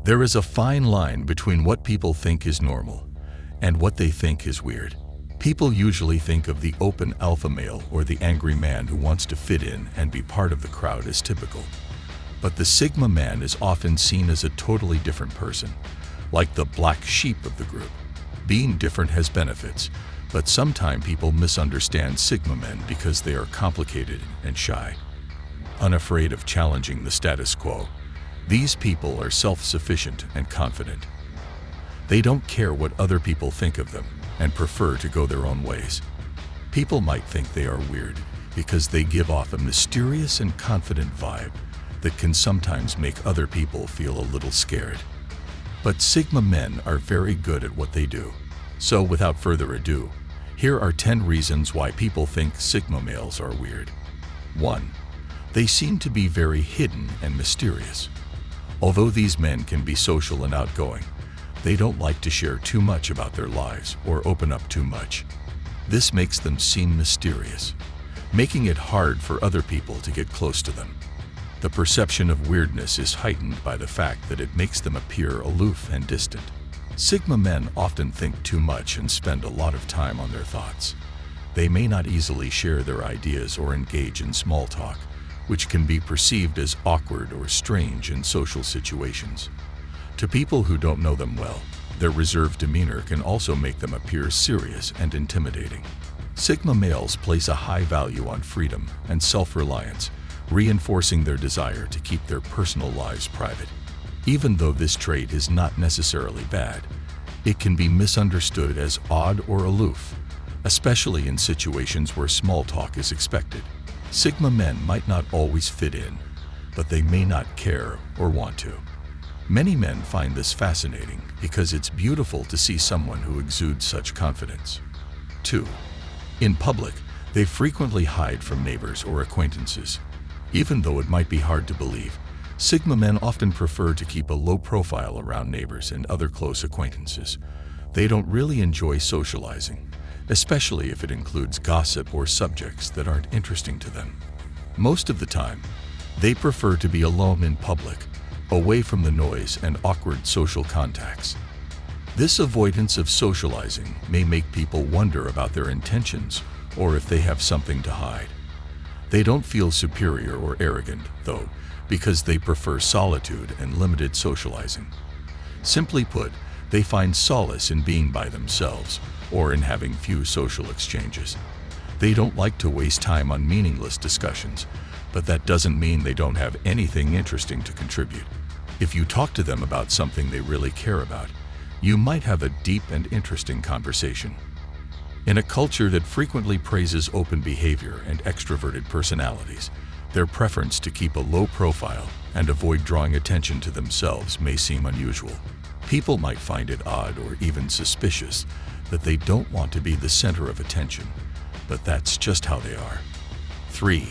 There is a fine line between what people think is normal and what they think is weird. People usually think of the open alpha male or the angry man who wants to fit in and be part of the crowd as typical. But the Sigma man is often seen as a totally different person, like the black sheep of the group. Being different has benefits, but sometimes people misunderstand Sigma men because they are complicated and shy. Unafraid of challenging the status quo, these people are self-sufficient and confident. They don't care what other people think of them and prefer to go their own ways. People might think they are weird because they give off a mysterious and confident vibe that can sometimes make other people feel a little scared. But Sigma men are very good at what they do. So without further ado, here are 10 reasons why people think Sigma males are weird. 1. They seem to be very hidden and mysterious. Although these men can be social and outgoing, they don't like to share too much about their lives or open up too much. This makes them seem mysterious, making it hard for other people to get close to them. The perception of weirdness is heightened by the fact that it makes them appear aloof and distant. Sigma men often think too much and spend a lot of time on their thoughts. They may not easily share their ideas or engage in small talk, which can be perceived as awkward or strange in social situations. To people who don't know them well, their reserved demeanor can also make them appear serious and intimidating. Sigma males place a high value on freedom and self-reliance, reinforcing their desire to keep their personal lives private. Even though this trait is not necessarily bad, it can be misunderstood as odd or aloof, especially in situations where small talk is expected. Sigma men might not always fit in, but they may not care or want to. Many men find this fascinating because it's beautiful to see someone who exudes such confidence. 2. In public, they frequently hide from neighbors or acquaintances. Even though it might be hard to believe, Sigma men often prefer to keep a low profile around neighbors and other close acquaintances. They don't really enjoy socializing, especially if it includes gossip or subjects that aren't interesting to them. Most of the time, they prefer to be alone in public, away from the noise and awkward social contacts. This avoidance of socializing may make people wonder about their intentions or if they have something to hide. They don't feel superior or arrogant, though, because they prefer solitude and limited socializing. Simply put, they find solace in being by themselves or in having few social exchanges. They don't like to waste time on meaningless discussions, but that doesn't mean they don't have anything interesting to contribute. If you talk to them about something they really care about, you might have a deep and interesting conversation. In a culture that frequently praises open behavior and extroverted personalities, their preference to keep a low profile and avoid drawing attention to themselves may seem unusual. People might find it odd or even suspicious that they don't want to be the center of attention, but that's just how they are. 3.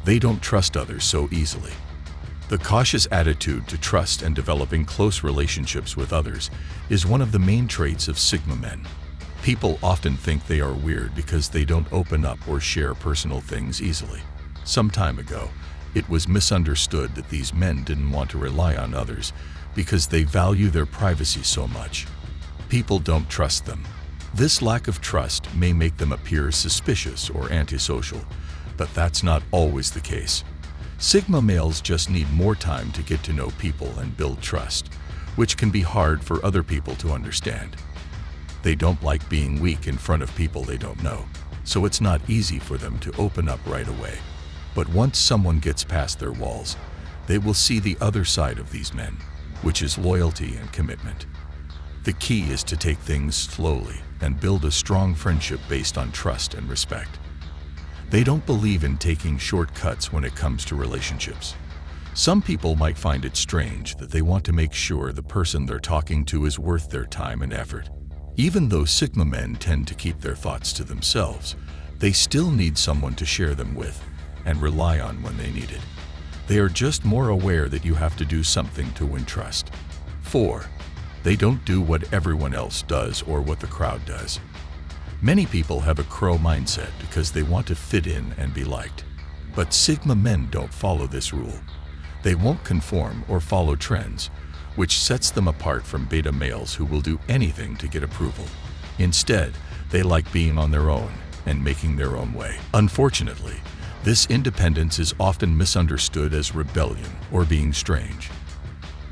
They don't trust others so easily. The cautious attitude to trust and developing close relationships with others is one of the main traits of Sigma men. People often think they are weird because they don't open up or share personal things easily. Some time ago, it was misunderstood that these men didn't want to rely on others because they value their privacy so much. People don't trust them. This lack of trust may make them appear suspicious or antisocial, but that's not always the case. Sigma males just need more time to get to know people and build trust, which can be hard for other people to understand. They don't like being weak in front of people they don't know, so it's not easy for them to open up right away. But once someone gets past their walls, they will see the other side of these men, which is loyalty and commitment. The key is to take things slowly and build a strong friendship based on trust and respect. They don't believe in taking shortcuts when it comes to relationships. Some people might find it strange that they want to make sure the person they're talking to is worth their time and effort. Even though Sigma men tend to keep their thoughts to themselves, they still need someone to share them with and rely on when they need it. They are just more aware that you have to do something to win trust. 4. They don't do what everyone else does or what the crowd does. Many people have a crow mindset because they want to fit in and be liked. But Sigma men don't follow this rule. They won't conform or follow trends, which sets them apart from beta males who will do anything to get approval. Instead, they like being on their own and making their own way. Unfortunately, this independence is often misunderstood as rebellion or being strange.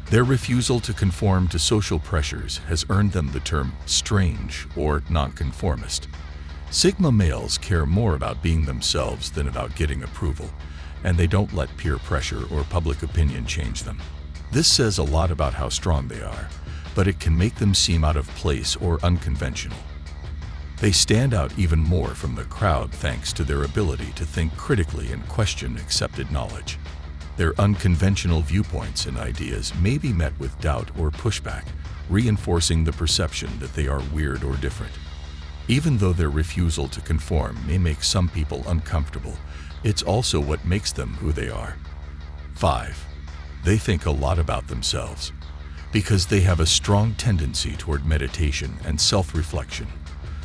Their refusal to conform to social pressures has earned them the term strange or nonconformist. Sigma males care more about being themselves than about getting approval, and they don't let peer pressure or public opinion change them. This says a lot about how strong they are, but it can make them seem out of place or unconventional. They stand out even more from the crowd thanks to their ability to think critically and question accepted knowledge. Their unconventional viewpoints and ideas may be met with doubt or pushback, reinforcing the perception that they are weird or different. Even though their refusal to conform may make some people uncomfortable, it's also what makes them who they are. 5. They think a lot about themselves. Because they have a strong tendency toward meditation and self-reflection,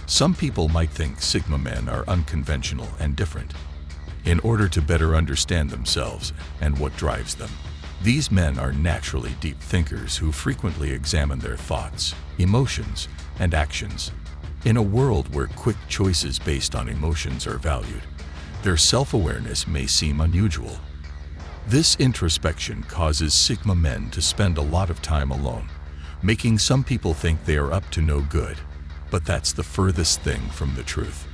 some people might think Sigma men are unconventional and different. In order to better understand themselves and what drives them, these men are naturally deep thinkers who frequently examine their thoughts, emotions, and actions. In a world where quick choices based on emotions are valued, their self-awareness may seem unusual. This introspection causes Sigma men to spend a lot of time alone, making some people think they are up to no good. But that's the furthest thing from the truth.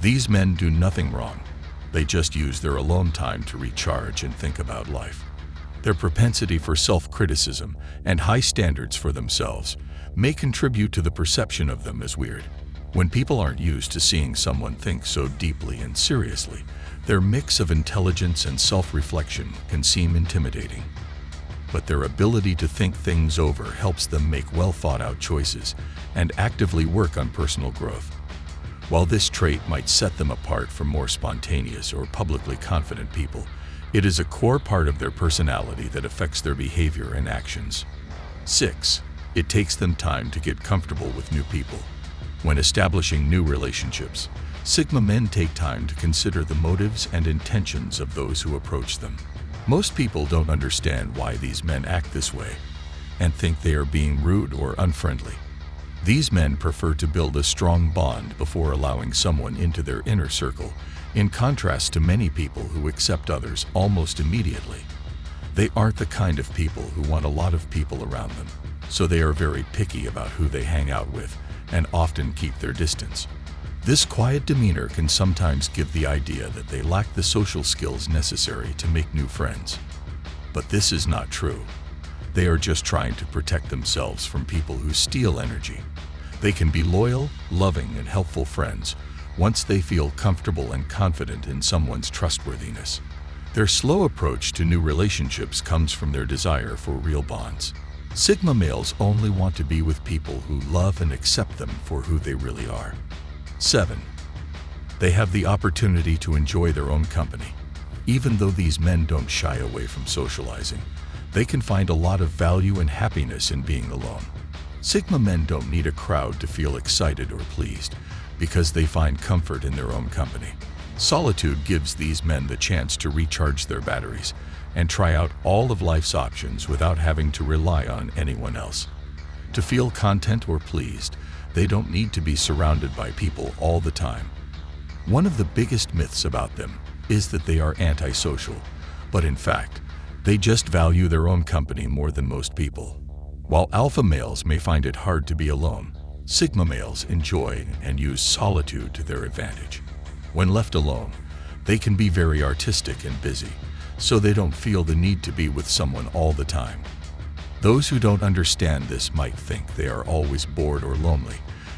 These men do nothing wrong. They just use their alone time to recharge and think about life. Their propensity for self-criticism and high standards for themselves may contribute to the perception of them as weird. When people aren't used to seeing someone think so deeply and seriously, their mix of intelligence and self-reflection can seem intimidating. But their ability to think things over helps them make well-thought-out choices and actively work on personal growth. While this trait might set them apart from more spontaneous or publicly confident people, it is a core part of their personality that affects their behavior and actions. 6. It takes them time to get comfortable with new people. When establishing new relationships, Sigma men take time to consider the motives and intentions of those who approach them. Most people don't understand why these men act this way and think they are being rude or unfriendly. These men prefer to build a strong bond before allowing someone into their inner circle, in contrast to many people who accept others almost immediately. They aren't the kind of people who want a lot of people around them, so they are very picky about who they hang out with and often keep their distance. This quiet demeanor can sometimes give the idea that they lack the social skills necessary to make new friends. But this is not true. They are just trying to protect themselves from people who steal energy. They can be loyal, loving, and helpful friends once they feel comfortable and confident in someone's trustworthiness. Their slow approach to new relationships comes from their desire for real bonds. Sigma males only want to be with people who love and accept them for who they really are. 7. They have the opportunity to enjoy their own company. Even though these men don't shy away from socializing, they can find a lot of value and happiness in being alone. Sigma men don't need a crowd to feel excited or pleased because they find comfort in their own company. Solitude gives these men the chance to recharge their batteries and try out all of life's options without having to rely on anyone else. To feel content or pleased, they don't need to be surrounded by people all the time. One of the biggest myths about them is that they are antisocial, but in fact, they just value their own company more than most people. While alpha males may find it hard to be alone, Sigma males enjoy and use solitude to their advantage. When left alone, they can be very artistic and busy, so they don't feel the need to be with someone all the time. Those who don't understand this might think they are always bored or lonely,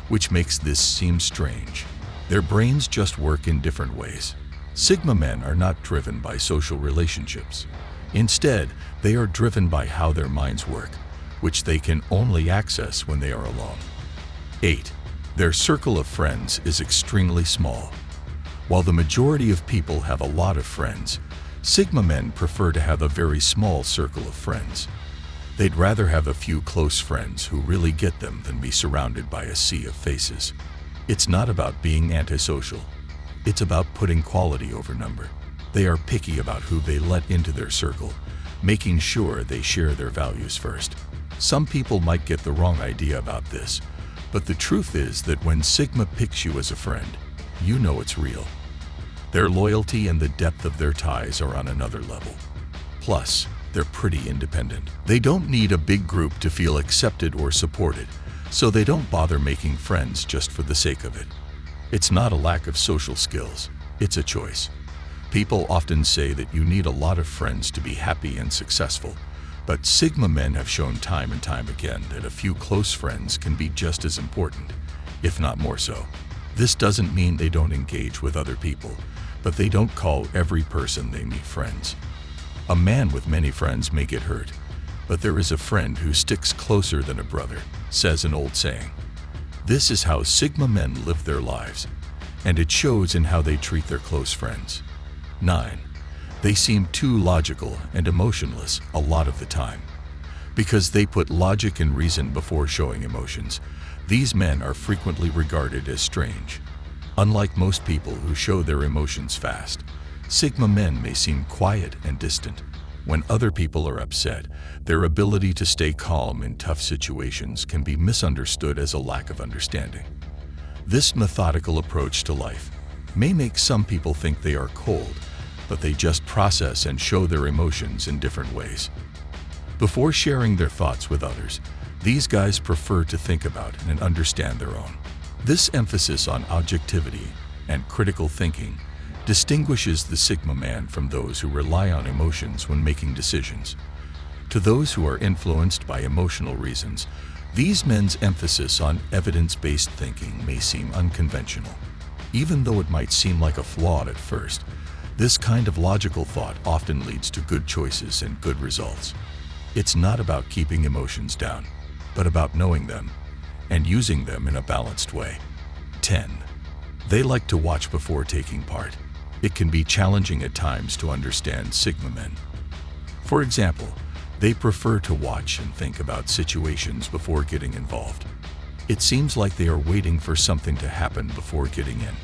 which makes this seem strange. Their brains just work in different ways. Sigma men are not driven by social relationships. Instead, they are driven by how their minds work, which they can only access when they are alone. 8. Their circle of friends is extremely small. While the majority of people have a lot of friends, Sigma men prefer to have a very small circle of friends. They'd rather have a few close friends who really get them than be surrounded by a sea of faces. It's not about being antisocial. It's about putting quality over number. They are picky about who they let into their circle, making sure they share their values first. Some people might get the wrong idea about this, but the truth is that when Sigma picks you as a friend, you know it's real. Their loyalty and the depth of their ties are on another level. Plus, they're pretty independent. They don't need a big group to feel accepted or supported, so they don't bother making friends just for the sake of it. It's not a lack of social skills, it's a choice. People often say that you need a lot of friends to be happy and successful, but Sigma men have shown time and time again that a few close friends can be just as important, if not more so. This doesn't mean they don't engage with other people, but they don't call every person they meet friends. A man with many friends may get hurt, but there is a friend who sticks closer than a brother, says an old saying. This is how Sigma men live their lives, and it shows in how they treat their close friends. 9. They seem too logical and emotionless a lot of the time. Because they put logic and reason before showing emotions, these men are frequently regarded as strange. Unlike most people who show their emotions fast, Sigma men may seem quiet and distant. When other people are upset, their ability to stay calm in tough situations can be misunderstood as a lack of understanding. This methodical approach to life may make some people think they are cold, but they just process and show their emotions in different ways. Before sharing their thoughts with others, these guys prefer to think about and understand their own. This emphasis on objectivity and critical thinking distinguishes the Sigma man from those who rely on emotions when making decisions. To those who are influenced by emotional reasons, these men's emphasis on evidence-based thinking may seem unconventional. Even though it might seem like a flaw at first, this kind of logical thought often leads to good choices and good results. It's not about keeping emotions down, but about knowing them and using them in a balanced way. 10. They like to watch before taking part. It can be challenging at times to understand Sigma men. For example, they prefer to watch and think about situations before getting involved. It seems like they are waiting for something to happen before getting in.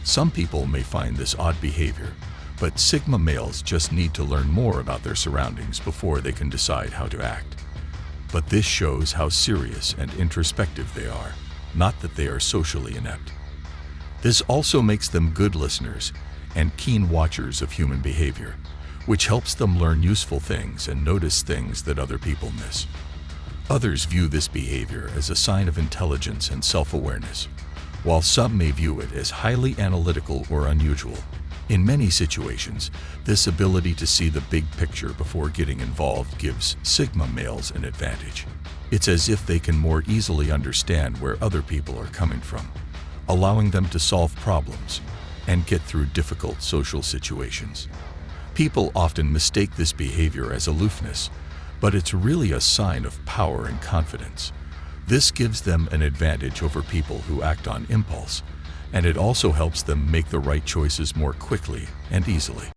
Some people may find this odd behavior, but Sigma males just need to learn more about their surroundings before they can decide how to act. But this shows how serious and introspective they are, not that they are socially inept. This also makes them good listeners and keen watchers of human behavior, which helps them learn useful things and notice things that other people miss. Others view this behavior as a sign of intelligence and self-awareness, while some may view it as highly analytical or unusual. In many situations, this ability to see the big picture before getting involved gives Sigma males an advantage. It's as if they can more easily understand where other people are coming from, allowing them to solve problems and get through difficult social situations. People often mistake this behavior as aloofness, but it's really a sign of power and confidence. This gives them an advantage over people who act on impulse, and it also helps them make the right choices more quickly and easily.